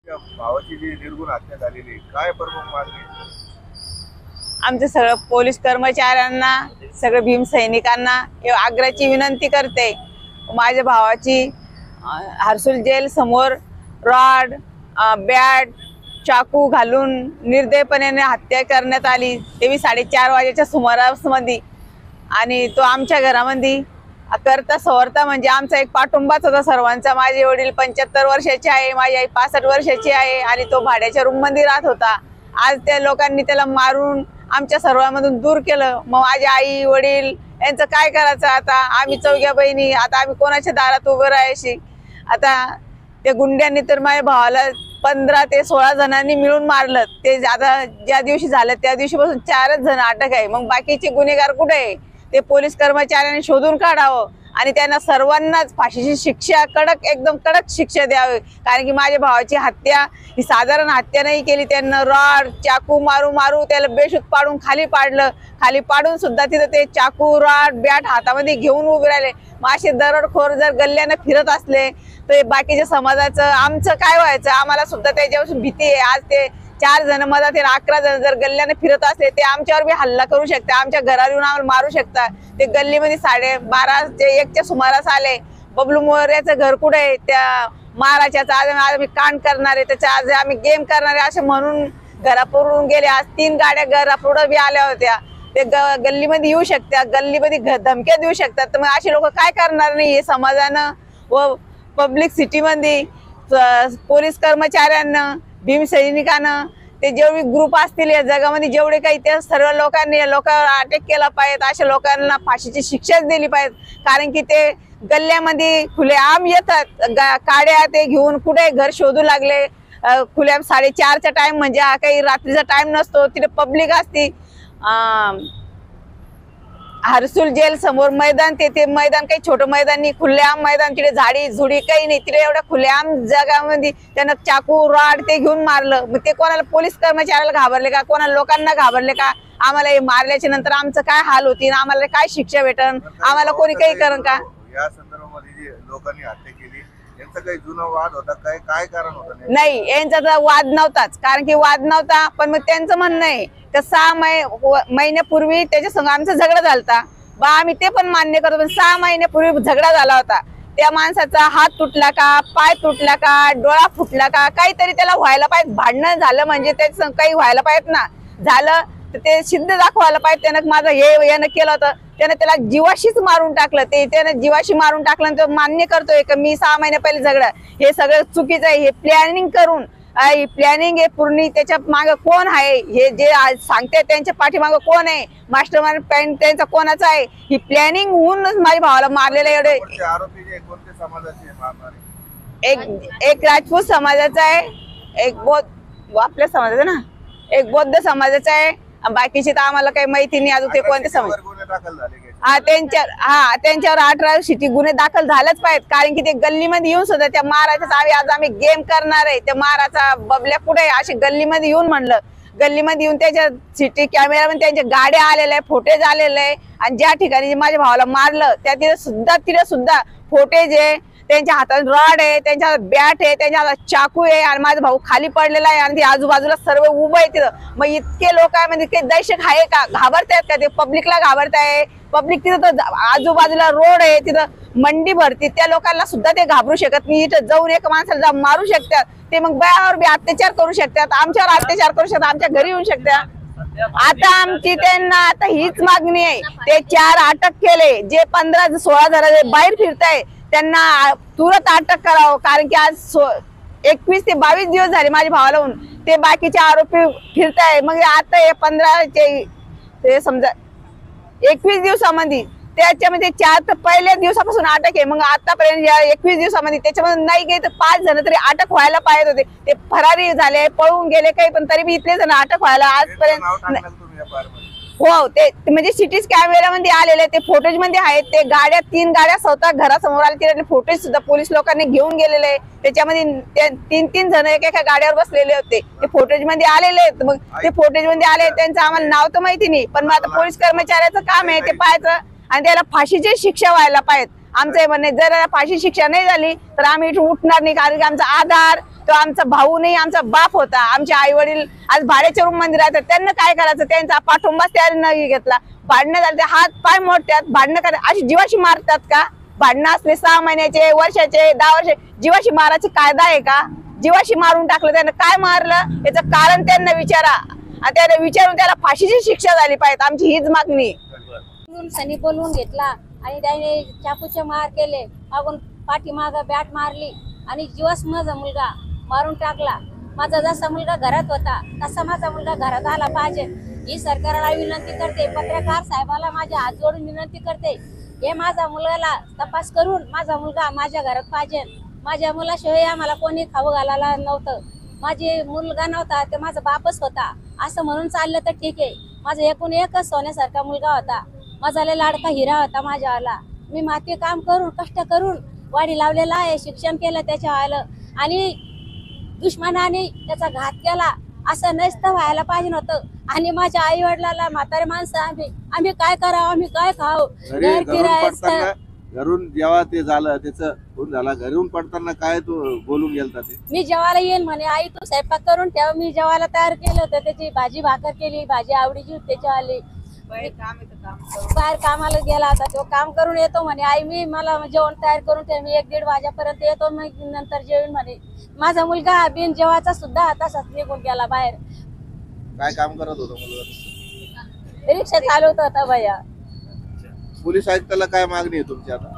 भावाची जी निर्गुण हत्या झालेली काय प्रमुख मागणी? आमचे सगळं पोलीस कर्मचाऱ्यांना, सगळे भीम सैनिकांना आग्रहाची विनंती करते, माझ्या भावाची हर्सुल जेल समोर रॉड, बॅट, चाकू घालून निर्दयपणे हत्या करण्यात आली, ते 4:30 वाजेच्या सुमारामध्ये. आणि तो आमच्या घरामध्ये करता सवरता म्हणजे आमचा एक पाठुंबाच होता सर्वांचा. माझे वडील 75 वर्षाचे आहे, माझी आई 65 वर्षाची आहे आणि तो भाड्याच्या रूम मध्ये राहत होता. आज त्या लोकांनी त्याला मारून आमच्या सर्वांमधून दूर केलं. मग माझी आई वडील यांचं काय करायचं आता? आम्ही 4 बहिणी, आता आम्ही कोणाच्या दारात उभं राहायची? आता त्या गुंड्यांनी तर माझ्या भावाला 15 ते 16 जणांनी मिळून मारलं. ते आता ज्या दिवशी झालं त्या दिवशीपासून 4च जण अटक आहे. मग बाकीचे गुन्हेगार कुठे आहे? ते पोलीस कर्मचाऱ्यांनी शोधून काढावं आणि त्यांना सर्वांनाच फाशीची शिक्षा, एकदम कडक शिक्षा द्यावी. कारण की माझ्या भावाची हत्या ही साधारण हत्या नाही केली. त्यांना रॉड चाकू मारू त्याला बेशुद्ध पाडून खाली पाडलं. खाली पाडून सुद्धा तिथं ते चाकू रॉड बॅट हातामध्ये घेऊन उभे राहिले. मग असे दरोडखोर जर गल्ल्यानं फिरत असले तर बाकीच्या समाजाचं आमचं काय व्हायचं? आम्हाला सुद्धा त्याच्यापासून भीती आहे. आज ते 4 जण मधात 11 जण जर गल्ल्याने फिरत असले ते आमच्यावर बी हल्ला करू शकता, आमच्या घरावर येऊन आम्हाला मारू शकता. ते गल्लीमध्ये 12:30 ते 1च्या सुमारास आले. बबलू मोर्याचं घर कुठे आहे? त्या महाराजाचा आज आम्ही कांड करणार आहे, त्याच्या आज आम्ही गेम करणार आहे असे म्हणून घरापुरून गेले. आज 3 गाड्या घरापुढं बी आल्या होत्या. ते गल्लीमध्ये येऊ शकतात, गल्लीमध्ये धमक्या देऊ शकतात. तर मग असे लोक काय करणार नाही? हे समाजानं व पब्लिक सिटीमध्ये पोलीस कर्मचाऱ्यांना, भीम सैनिकांना, ते जेवढे ग्रुप असतील या जगामध्ये जेवढे काही, त्या सर्व लोकांनी या लोकांवर अटक केला पाहिजे. अशा लोकांना फाशीची शिक्षाच दिली पाहिजे. कारण की ते गल्ल्यामध्ये खुलेआम येतात, काड्या ते घेऊन कुठे घर शोधू लागले. खुलेआम 4:30चा टाइम म्हणजे हा काही रात्रीचा टाइम नसतो. तिथे पब्लिक असती. हर्सुल जेल समोर मैदान, ते मैदान काही छोटं मैदान नाही, खुलेआम मैदान. तिथे झाडी झुडी काही नाही. तिथे एवढ्या खुलेआम जगामध्ये त्यांना चाकू रॉड ते घेऊन मारलं. मग ते कोणाला पोलीस कर्मचाऱ्याला घाबरले का? कोणाला लोकांना घाबरले का? आम्हाला हे मारल्याच्या नंतर आमचं काय हाल होतील? आम्हाला काय शिक्षा भेटन? आम्हाला कोणी काही करण का? या संदर्भामध्ये जे लोकांनी हत्या केली यांचा काही जुना वाद होता, काय कारण होतं? नाही, यांचा तर वाद नव्हताच. कारण की वाद नव्हता, पण मग त्यांचं म्हणणं आहे तर 6 महिन्यापूर्वी त्याच्या संग आमचा झगडा झालता. आम्ही ते पण मान्य करतो, पण 6 महिन्यापूर्वी झगडा झाला होता. त्या माणसाचा हात तुटला का, पाय तुटला का, डोळा फुटला का, काहीतरी त्याला व्हायला पाहिजे. भांडण झालं म्हणजे त्याचं काही व्हायला पाहिजे ना. झालं तर ते सिद्ध दाखवायला पाहिजे. त्यानं माझं हे यानं केलं होतं, त्यानं त्याला जीवाशीच मारून टाकलं. ते त्यानं जीवाशी मारून टाकलं. तो मान्य करतोय की मी 6 महिन्या पहिले झगडा, हे सगळं चुकीचं आहे. हे प्लॅनिंग करून, ही प्लॅनिंग आहे पूर्ण. त्याच्या मागे कोण आहे? हे जे सांगते त्यांच्या पाठीमागे कोण आहे? मास्टर माइंड त्यांचा कोणाचा आहे? ही प्लॅनिंग होऊन माझ्या भावाला मारलेलं. एवढे आरोपी जे कोणते समाजाचे? एक राजपूत समाजाचा आहे, एक आपल्या समाजाचा ना, एक बौद्ध समाजाचा आहे. बाकीचे तर आम्हाला काही माहिती नाही अजून ते कोणते समाज. त्यांच्यावर 18 शिटी गुन्हे दाखल झालेच पाहिजेत. कारण की ते गल्लीमध्ये येऊन सुद्धा त्या महाराजाचा आज आम्ही गेम करणार आहे, त्या महाराजा बबल्या कुठे आहे अशी गल्लीमध्ये येऊन म्हणलं. गल्लीमध्ये येऊन त्याच्या सिटी कॅमेरामध्ये त्यांच्या गाड्या आलेल्या आहे, फुटेज आलेलं आहे. आणि ज्या ठिकाणी माझ्या भावाला मारलं त्या तिथे सुद्धा फुटेज आहे. त्यांच्या हातात रॉड आहे, त्यांच्या हातात बॅट आहे, त्यांच्या हातात चाकू आहे. आणि माझा भाऊ खाली पडलेला आहे आणि ते आजूबाजूला सर्व उभं आहे तिथं. मग इतके लोक आहे म्हणजे काही दहशत आहे का? घाबरतायत का? ते पब्लिकला घाबरताय. पब्लिक तिथं तर आजूबाजूला रोड आहे, तिथं मंडी भरती, त्या लोकांना सुद्धा ते घाबरू शकत नाही. इथं जाऊन एक माणसाला मारू शकतात ते. मग बायावर बी अत्याचार करू शकतात, आमच्यावर अत्याचार करू शकतात, आमच्या घरी येऊ शकतात. आता आमची त्यांना आता हीच मागणी आहे. ते 4 अटक केले, जे 15-16 जण बाहेर फिरताय त्यांना तुरंत अटक करावं. कारण की आज 21 ते 22 दिवस झाले माझ्या भावाला होऊन. ते बाकीचे आरोपी फिरताय. मग आता हे 15 ते समजा 21 दिवसामध्ये त्याच्यामध्ये 4 तर पहिल्या दिवसापासून अटक आहे. मग आतापर्यंत 21 दिवसामध्ये त्याच्यामध्ये नाही गेले तर 5 जण तरी अटक व्हायला पाहिजे होते. ते फरारी झाले, पळून गेले काही, पण तरी बी इथले जण अटक व्हायला आजपर्यंत. हो, ते म्हणजे सिटी कॅमेरामध्ये आलेले ते फोटेज मध्ये आहेत. ते गाड्या 3 गाड्या स्वतः घरासमोर आले, फोटेज सुद्धा पोलीस लोकांनी घेऊन गेलेले. त्याच्यामध्ये 3 जण एका गाड्यावर बसलेले होते, ते फोटेज मध्ये आलेले आहेत. मग ते फोटेज मध्ये आले, त्यांचं आम्हाला नाव तर माहिती नाही, पण मग आता पोलीस कर्मचाऱ्याचं काम आहे ते पाहायचं आणि त्याला फाशीची शिक्षा व्हायला पाहिजे. आमचं हे म्हणणं, जर फाशी शिक्षा नाही झाली तर आम्ही इथून उठणार नाही. कारण की आमचा आधार तो आमचा भाऊ नाही, आमचा बाप होता. आमचे आई वडील आज भाड्याच्या रूम मध्ये राहतात. त्यांना काय करायचं, त्यांचा पाठोंबाच त्याने नाही घेतला. भांडणं झाले, हात पाय मोडतात, भांडणं करतात. अशी जीवाशी मारतात का? भांडणं असले 6 महिन्याचे, वर्षाचे, 10 वर्षे, जीवाशी मारायचा कायदा आहे का? जीवाशी मारून टाकलं. त्यानं काय मारलं याचं कारण त्यांना विचारा, आणि त्याला विचारून त्याला फाशीची शिक्षा झाली पाहिजे. आमची हीच मागणी. सनी बोलवून घेतला आणि त्याने चाकूचे मार केले, मागून पाठीमाग बॅट मारली आणि जीवस माझा मुलगा मारून टाकला. माझा जसा मुलगा घरात होता तसा माझा मुलगा घरात आला पाहिजे. ही सरकारला विनंती करते, पत्रकार साहेबाला माझ्या हात जोडून विनंती करते, हे माझा मुलगाला तपास करून माझा मुलगा माझ्या घरात पाहिजे. माझ्या मुलाशिवाय आम्हाला कोणी खाऊ घालायला नव्हतं. माझे मुलगा नव्हता, ते माझा बापच होता असं म्हणून चाललं तर ठीक आहे. माझा एकूण एकच सोन्यासारखा मुलगा होता. माझा लय लाडका हिरा होता माझ्यावाला. मी माती काम करून कष्ट करून वाडी लावलेला आहे, शिक्षण केलं त्याच्या आलं, आणि दुश्मनाने त्याचा घात केला. असं नसतं व्हायला पाहिजे नव्हतं. आणि माझ्या आई वडिलाला म्हातारे माणसं आम्ही काय करावं, आम्ही काय खाऊ, घर किरायचं. घरून जेव्हा ते झालं, त्याचं खून झाला, घरून पडताना काय तू बोलून गेलता ते? मी जेवायला येईन म्हणे, आई तू स्वयंपाक करून ठेव. मी जेवायला तयार केलं होतं, त्याची भाजी भाकर केली, भाजी आवडीची होती त्याच्यावाली. बाहेर कामाला गेला होता तो, काम करून येतो म्हणे, आई मला जेवण तयार करून ठेव, मी 1-1:30 वाजेपर्यंत येतो, मग नंतर जेवण म्हणे. माझा मुलगा बिन जेवाचा सुद्धा तसाच निघून गेला बाहेर. काय काम करत होता मुलगा? रिक्षा चालवत होता भैया. पोलीस आयुक्ताला काय मागणी आहे तुमची आता?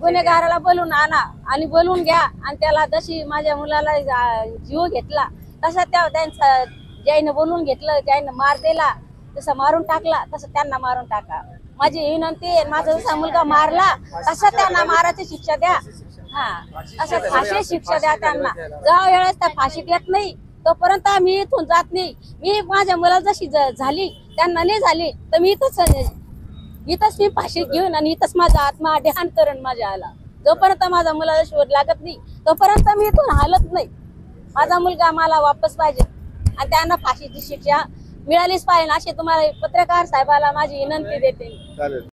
गुन्हेगाराला बोलून आणा आणि बोलून घ्या, आणि त्याला जशी माझ्या मुलाला जीव घेतला तसा त्यांचा ज्याने बोलून घेतलं, ज्याने मार दिला, तसं मारून टाकला, तसं त्यांना मारून टाका. माझी विनंती आहे, माझा जसा मुलगा मारला तसा त्यांना मारायची शिक्षा द्या. हा, असं फाशी शिक्षा द्या त्यांना. जेव्हा वेळेस त्या फाशी देत नाही तोपर्यंत मी इथून जात नाही. मी माझ्या मुलाला जशी झाली त्यांना नाही झाली तर मी इथंच मी फाशी घेऊन आणि इथंच माझा आत्मा ध्यान करण माझ्या आला. जोपर्यंत माझा मुलाला शोध लागत नाही तोपर्यंत मी इथून हालत नाही. माझा मुलगा मला वापस पाहिजे आणि त्यांना फाशीची शिक्षा मिळालीच पाहिजे, अशी तुम्हाला पत्रकार साहेबाला माझी विनंती देते. चालेल.